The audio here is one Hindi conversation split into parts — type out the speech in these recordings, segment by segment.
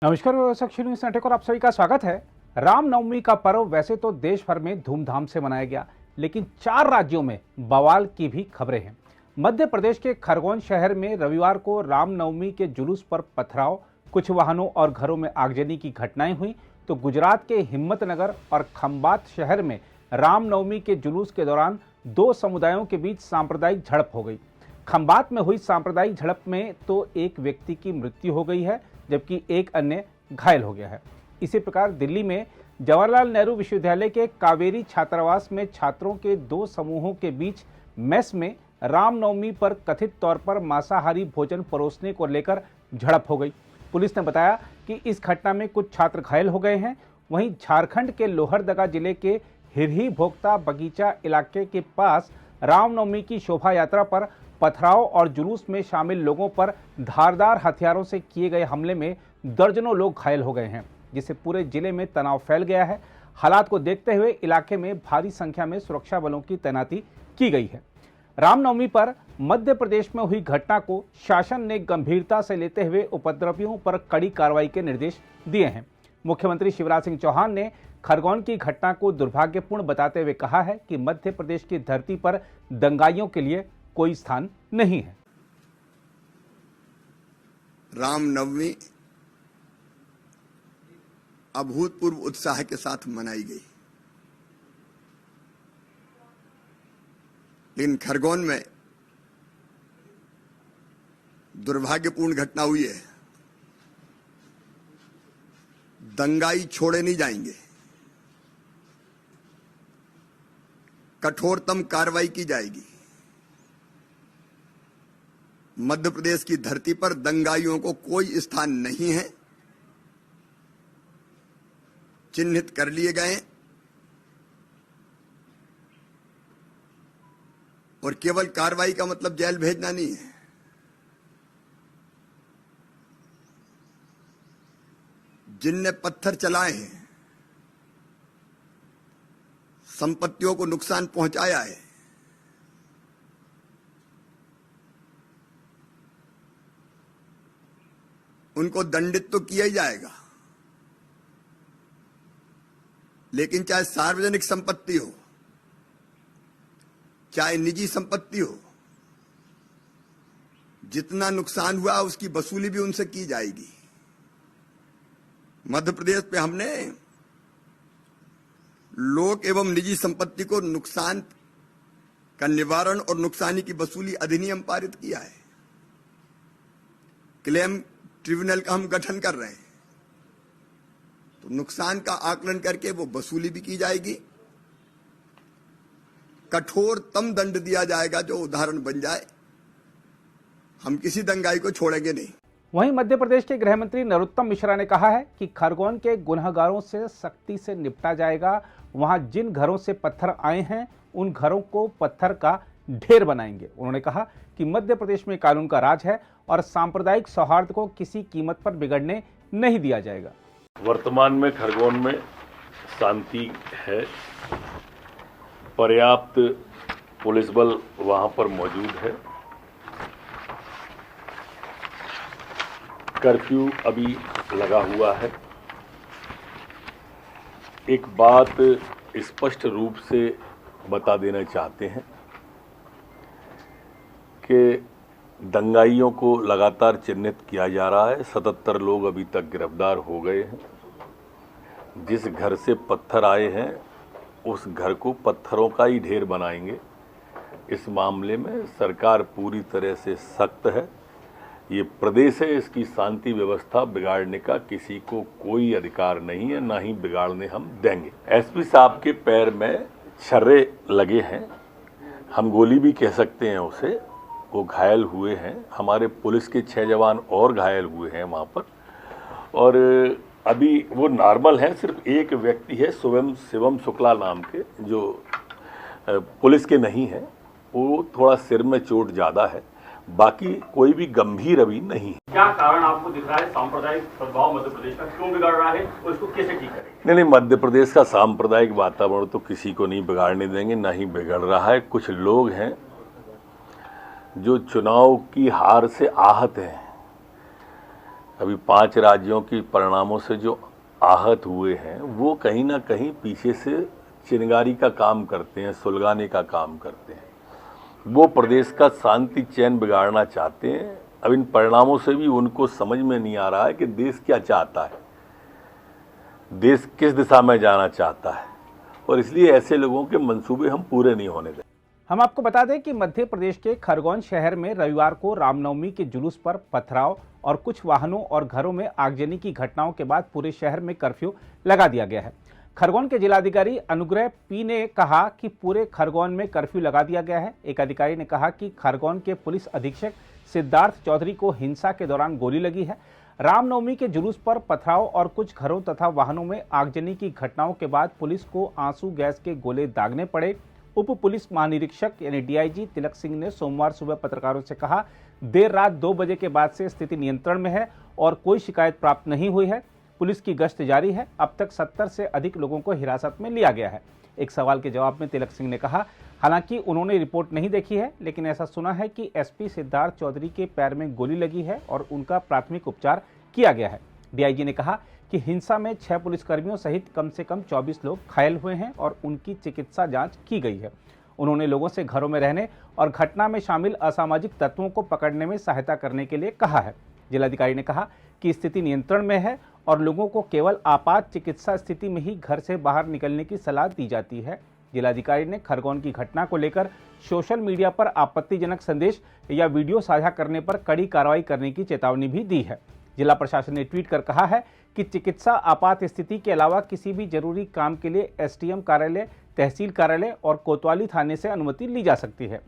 नमस्कार साक्षी न्यूज नेटवर्क और आप सभी का स्वागत है। रामनवमी का पर्व वैसे तो देश भर में धूमधाम से मनाया गया, लेकिन 4 राज्यों में बवाल की भी खबरें हैं। मध्य प्रदेश के खरगोन शहर में रविवार को रामनवमी के जुलूस पर पथराव, कुछ वाहनों और घरों में आगजनी की घटनाएं हुई, तो गुजरात के हिम्मतनगर और खंबात शहर में रामनवमी के जुलूस के दौरान 2 समुदायों के बीच सांप्रदायिक झड़प हो गई। खंबात में हुई सांप्रदायिक झड़प में तो एक व्यक्ति की मृत्यु हो गई है, जबकि एक अन्य घायल हो गया है। इसी प्रकार दिल्ली में जवाहरलाल नेहरू विश्वविद्यालय के कावेरी छात्रावास में छात्रों के 2 समूहों के बीच मेस में रामनवमी पर कथित तौर पर मांसाहारी भोजन परोसने को लेकर झड़प हो गई। पुलिस ने बताया कि इस घटना में कुछ छात्र घायल हो गए हैं। वहीं झारखंड के लोहरदगा जिले के हिरही भोक्ता बगीचा इलाके के पास रामनवमी की शोभा यात्रा पर पथराव और जुलूस में शामिल लोगों पर धारदार हथियारों से किए गए हमले में दर्जनों लोग घायल हो गए हैं, जिससे पूरे जिले में तनाव फैल गया है। हालात को देखते हुए इलाके में भारी संख्या में सुरक्षा बलों की तैनाती की गई है। रामनवमी पर मध्य प्रदेश में हुई घटना को शासन ने गंभीरता से लेते हुए उपद्रवियों पर कड़ी कार्रवाई के निर्देश दिए हैं। मुख्यमंत्री शिवराज सिंह चौहान ने खरगोन की घटना को दुर्भाग्यपूर्ण बताते हुए कहा है कि मध्य प्रदेश की धरती पर दंगाइयों के लिए कोई स्थान नहीं है। रामनवमी अभूतपूर्व उत्साह के साथ मनाई गई, लेकिन खरगोन में दुर्भाग्यपूर्ण घटना हुई है। दंगाई छोड़े नहीं जाएंगे, कठोरतम कार्रवाई की जाएगी। मध्य प्रदेश की धरती पर दंगाइयों को कोई स्थान नहीं है, चिन्हित कर लिए गए और केवल कार्रवाई का मतलब जेल भेजना नहीं है। जिनने पत्थर चलाए हैं, संपत्तियों को नुकसान पहुंचाया है, उनको दंडित तो किया ही जाएगा, लेकिन चाहे सार्वजनिक संपत्ति हो, चाहे निजी संपत्ति हो, जितना नुकसान हुआ उसकी वसूली भी उनसे की जाएगी। मध्य प्रदेश पे हमने लोक एवं निजी संपत्ति को नुकसान का निवारण और नुकसानी की वसूली अधिनियम पारित किया है। क्लेम ट्रिब्यूनल का हम गठन कर रहे हैं, तो नुकसान का आकलन करके वो वसूली भी की जाएगी। कठोरतम दंड दिया जाएगा जो उदाहरण बन जाए। हम किसी दंगाई को छोड़ेंगे नहीं। वहीं मध्य प्रदेश के गृह मंत्री नरोत्तम मिश्रा ने कहा है कि खरगोन के गुनहगारों से सख्ती से निपटा जाएगा। वहां जिन घरों से पत्थर आए हैं उन घरों को पत्थर का ढेर बनाएंगे। उन्होंने कहा कि मध्य प्रदेश में कानून का राज है और सांप्रदायिक सौहार्द को किसी कीमत पर बिगड़ने नहीं दिया जाएगा। वर्तमान में खरगोन में शांति है, पर्याप्त पुलिस बल वहां पर मौजूद है। कर्फ्यू अभी लगा हुआ है। एक बात स्पष्ट रूप से बता देना चाहते हैं कि दंगाइयों को लगातार चिन्हित किया जा रहा है। 77 लोग अभी तक गिरफ्तार हो गए हैं। जिस घर से पत्थर आए हैं उस घर को पत्थरों का ही ढेर बनाएंगे। इस मामले में सरकार पूरी तरह से सख्त है। ये प्रदेश है, इसकी शांति व्यवस्था बिगाड़ने का किसी को कोई अधिकार नहीं है, ना ही बिगाड़ने हम देंगे। एसपी साहब के पैर में छर्रे लगे हैं, हम गोली भी कह सकते हैं उसे। वो घायल हुए हैं। हमारे पुलिस के 6 जवान और घायल हुए हैं वहाँ पर, और अभी वो नॉर्मल हैं। सिर्फ एक व्यक्ति है शिवम शुक्ला नाम के, जो पुलिस के नहीं है, वो थोड़ा सिर में चोट ज़्यादा है। बाकी कोई भी गंभीर अभी नहीं है। क्या कारण आपको दिख रहा है सांप्रदायिक प्रभाव मध्य प्रदेश का क्यों बिगड़ रहा है और इसको कैसे ठीक करेंगे? नहीं, मध्य प्रदेश का सांप्रदायिक वातावरण तो किसी को नहीं बिगाड़ने देंगे, ना ही बिगड़ रहा है। कुछ लोग हैं जो चुनाव की हार से आहत हैं, अभी 5 राज्यों की परिणामों से जो आहत हुए हैं वो कहीं ना कहीं पीछे से चिनगारी का काम करते हैं, सुलगाने का काम करते हैं। वो प्रदेश का शांति चैन बिगाड़ना चाहते हैं। अब इन परिणामों से भी उनको समझ में नहीं आ रहा है कि देश क्या चाहता है, देश किस दिशा में जाना चाहता है, और इसलिए ऐसे लोगों के मंसूबे हम पूरे नहीं होने दें। हम आपको बता दें कि मध्य प्रदेश के खरगोन शहर में रविवार को रामनवमी के जुलूस पर पथराव और कुछ वाहनों और घरों में आगजनी की घटनाओं के बाद पूरे शहर में कर्फ्यू लगा दिया गया है। खरगोन के जिलाधिकारी अनुग्रह पी ने कहा कि पूरे खरगोन में कर्फ्यू लगा दिया गया है। एक अधिकारी ने कहा कि खरगोन के पुलिस अधीक्षक सिद्धार्थ चौधरी को हिंसा के दौरान गोली लगी है। रामनवमी के जुलूस पर पथराव और कुछ घरों तथा वाहनों में आगजनी की घटनाओं के बाद पुलिस को आंसू गैस के गोले दागने पड़े। उप पुलिस महानिरीक्षक यानी डीआईजी तिलक सिंह ने सोमवार सुबह पत्रकारों से कहा, देर रात 2 बजे के बाद से स्थिति नियंत्रण में है और कोई शिकायत प्राप्त नहीं हुई है। पुलिस की गश्त जारी है। अब तक 70 से अधिक लोगों को हिरासत में लिया गया है। एक सवाल के जवाब में तिलक सिंह ने कहा, हालांकि उन्होंने रिपोर्ट नहीं देखी है, लेकिन ऐसा सुना है कि एसपी सिद्धार्थ चौधरी के पैर में गोली लगी है और उनका प्राथमिक उपचार किया गया है। डीआईजी ने कहा कि हिंसा में 6 पुलिसकर्मियों सहित कम से कम 24 लोग घायल हुए हैं और उनकी चिकित्सा जांच की गई है। उन्होंने लोगों से घरों में रहने और घटना में शामिल असामाजिक तत्वों को पकड़ने में सहायता करने के लिए कहा है। जिलाधिकारी ने कहा कि स्थिति नियंत्रण में है और लोगों को केवल आपात चिकित्सा स्थिति में ही घर से बाहर निकलने की सलाह दी जाती है। जिलाधिकारी ने खरगोन की घटना को लेकर सोशल मीडिया पर आपत्तिजनक संदेश या वीडियो साझा करने पर कड़ी कार्रवाई करने की चेतावनी भी दी है। जिला प्रशासन ने ट्वीट कर कहा है कि चिकित्सा आपात स्थिति के अलावा किसी भी जरूरी काम के लिए एसडीएम कार्यालय, तहसील कार्यालय और कोतवाली थाने से अनुमति ली जा सकती है।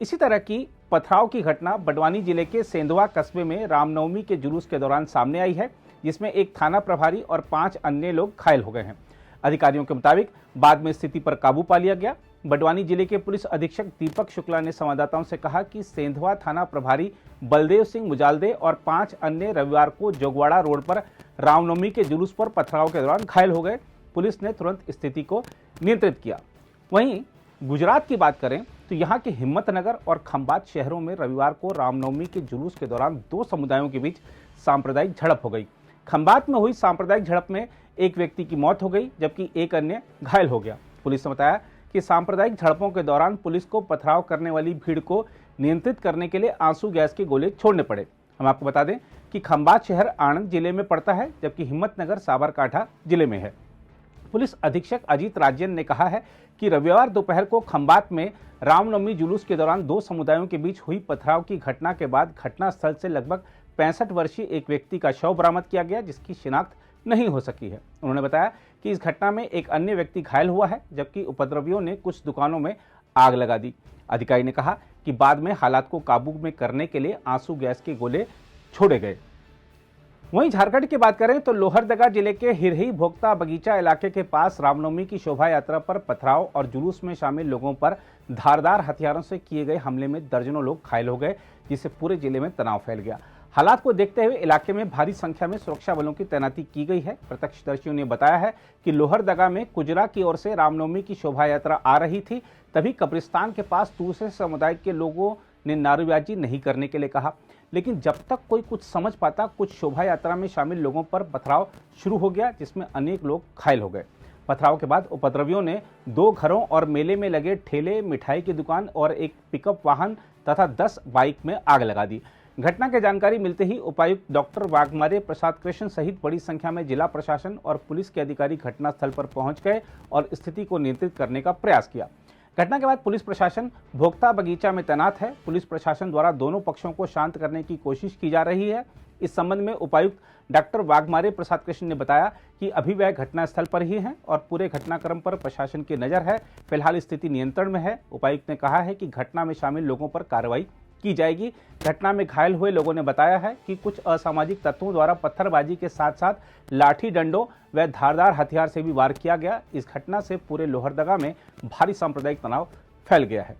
इसी तरह की पथराव की घटना बड़वानी जिले के सेंधवा कस्बे में रामनवमी के जुलूस के दौरान सामने आई है, जिसमें एक थाना प्रभारी और 5 अन्य लोग घायल हो गए हैं। अधिकारियों के मुताबिक बाद में स्थिति पर काबू पा लिया गया। बड़वानी जिले के पुलिस अधीक्षक दीपक शुक्ला ने संवाददाताओं से कहा कि सेंधवा थाना प्रभारी बलदेव सिंह मुजालदे और 5 अन्य रविवार को जोगवाड़ा रोड पर रामनवमी के जुलूस पर पथराव के दौरान घायल हो गए। पुलिस ने तुरंत स्थिति को नियंत्रित किया। वहीं गुजरात की बात करें तो यहाँ के हिम्मतनगर और खंभात शहरों में रविवार को रामनवमी के जुलूस के दौरान 2 समुदायों के बीच सांप्रदायिक झड़प हो गई। खंभात में हुई सांप्रदायिक झड़प में एक व्यक्ति की मौत हो गई, जबकि एक अन्य घायल हो गया। पुलिस ने बताया कि सांप्रदायिक झड़पों के दौरान पुलिस को पथराव करने वाली भीड़ को नियंत्रित करने के लिए आंसू गैस के गोले छोड़ने पड़े। हम आपको बता दें कि खंभात शहर आणंद जिले में पड़ता है, जबकि हिम्मतनगर साबरकांठा जिले में है। पुलिस अधीक्षक अजीत राजन ने कहा है कि रविवार दोपहर को खंभात में रामनवमी जुलूस के दौरान 2 समुदायों के बीच हुई पथराव की घटना के बाद घटनास्थल से लगभग 65 वर्षीय एक व्यक्ति का शव बरामद किया गया, जिसकी शिनाख्त नहीं हो सकी है। उन्होंने बताया कि इस घटना में एक अन्य व्यक्ति घायल हुआ है, जबकि उपद्रवियों ने कुछ दुकानों में आग लगा दी। अधिकारी ने कहा कि बाद में हालात को काबू में करने के लिए आंसू गैस के गोले छोड़े गए। वहीं झारखंड की बात करें तो लोहरदगा जिले के हिरही भोक्ता बगीचा इलाके के पास रामनवमी की शोभा यात्रा पर पथराव और जुलूस में शामिल लोगों पर धारदार हथियारों से किए गए हमले में दर्जनों लोग घायल हो गए, जिससे पूरे जिले में तनाव फैल गया। हालात को देखते हुए इलाके में भारी संख्या में सुरक्षा बलों की तैनाती की गई है। प्रत्यक्षदर्शियों ने बताया है कि लोहरदगा में कुजरा की ओर से रामनवमी की शोभा यात्रा आ रही थी, तभी कब्रिस्तान के पास दूसरे समुदाय के लोगों ने नारेबाजी नहीं करने के लिए कहा, लेकिन जब तक कोई कुछ समझ पाता, कुछ शोभा यात्रा में शामिल लोगों पर पथराव शुरू हो गया, जिसमें अनेक लोग घायल हो गए। पथराव के बाद उपद्रवियों ने 2 घरों और मेले में लगे ठेले, मिठाई की दुकान और एक पिकअप वाहन तथा 10 बाइक में आग लगा दी। घटना की जानकारी मिलते ही उपायुक्त डॉक्टर वाघमारे प्रसाद कृष्ण सहित बड़ी संख्या में जिला प्रशासन और पुलिस के अधिकारी घटनास्थल पर पहुंच गए और स्थिति को नियंत्रित करने का प्रयास किया। घटना के बाद पुलिस प्रशासन भोक्ता बगीचा में तैनात है। पुलिस प्रशासन द्वारा दोनों पक्षों को शांत करने की कोशिश की जा रही है। इस संबंध में उपायुक्त डॉक्टर वाघमारे प्रसाद कृष्ण ने बताया कि अभी वह घटनास्थल पर ही हैं और पूरे घटनाक्रम पर प्रशासन की नजर है। फिलहाल स्थिति नियंत्रण में है। उपायुक्त ने कहा है कि घटना में शामिल लोगों पर कार्रवाई की जाएगी। घटना में घायल हुए लोगों ने बताया है कि कुछ असामाजिक तत्वों द्वारा पत्थरबाजी के साथ साथ लाठी डंडों व धारदार हथियार से भी वार किया गया। इस घटना से पूरे लोहरदगा में भारी सांप्रदायिक तनाव फैल गया है।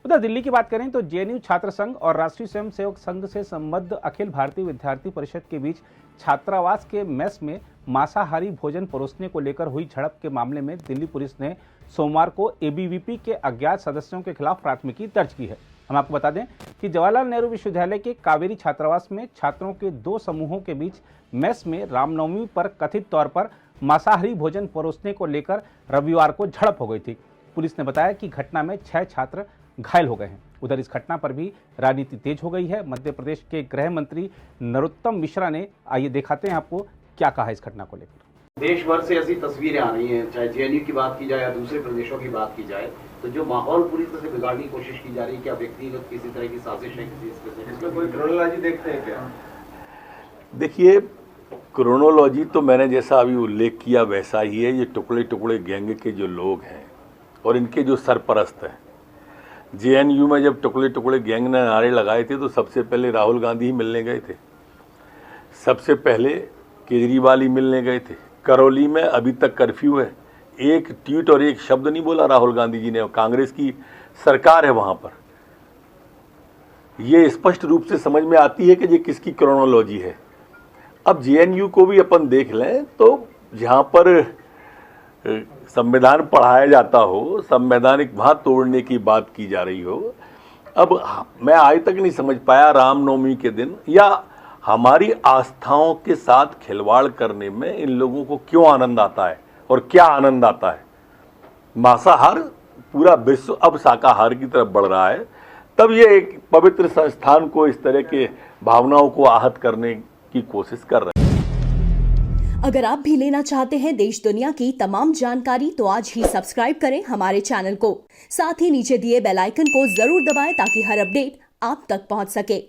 उधर दिल्ली की बात करें तो जेएनयू छात्र संघ और राष्ट्रीय स्वयंसेवक संघ से संबद्ध अखिल भारतीय विद्यार्थी परिषद के बीच छात्रावास के मेस में मांसाहारी भोजन परोसने को लेकर हुई झड़प के मामले में दिल्ली पुलिस ने सोमवार को एबीवीपी के अज्ञात सदस्यों के खिलाफ प्राथमिकी दर्ज की है। हम आपको बता दें कि जवाहरलाल नेहरू विश्वविद्यालय के कावेरी छात्रावास में छात्रों के 2 समूहों के बीच मेस में रामनवमी पर कथित तौर पर मांसाहारी भोजन परोसने को लेकर रविवार को झड़प हो गई थी। पुलिस ने बताया कि घटना में 6 छात्र घायल हो गए हैं। उधर इस घटना पर भी राजनीति तेज हो गई है। मध्य प्रदेश के गृह मंत्री नरोत्तम मिश्रा ने, आइए दिखाते हैं आपको क्या कहा इस घटना को लेकर। देश भर से ऐसी तस्वीरें आ रही हैं, चाहे जेएनयू की बात की जाए या दूसरे प्रदेशों की बात की जाए, तो जो माहौल पूरी तरह से बिगाड़ने की कोशिश की जा रही है, क्या व्यक्तिगत किसी तरह की साजिश है किसी स्पेसिफिक, इसमें कोई क्रोनोलॉजी देखते हैं क्या? देखिए, क्रोनोलॉजी तो मैंने जैसा अभी उल्लेख किया वैसा ही है। ये टुकड़े टुकड़े गैंग के जो लोग हैं और इनके जो सरपरस्त हैं, जेएनयू में जब टुकड़े टुकड़े गैंग ने नारे लगाए थे तो सबसे पहले राहुल गांधी ही मिलने गए थे, सबसे पहले केजरीवाल ही मिलने गए थे। करौली में अभी तक कर्फ्यू है, एक ट्वीट और एक शब्द नहीं बोला राहुल गांधी जी ने। कांग्रेस की सरकार है वहां पर। ये स्पष्ट रूप से समझ में आती है कि ये किसकी क्रोनोलॉजी है। अब जेएनयू को भी अपन देख लें तो जहां पर संविधान पढ़ाया जाता हो, संवैधानिक वहां तोड़ने की बात की जा रही हो। अब मैं आज तक नहीं समझ पाया रामनवमी के दिन या हमारी आस्थाओं के साथ खिलवाड़ करने में इन लोगों को क्यों आनंद आता है और क्या आनंद आता है। मांसाहार, पूरा विश्व अब शाकाहार की तरफ बढ़ रहा है, तब ये एक पवित्र संस्थान को इस तरह के भावनाओं को आहत करने की कोशिश कर रहे हैं। अगर आप भी लेना चाहते हैं देश दुनिया की तमाम जानकारी तो आज ही सब्सक्राइब करें हमारे चैनल को। साथ ही नीचे दिए बेल आइकन को जरूर दबाएं ताकि हर अपडेट आप तक पहुंच सके।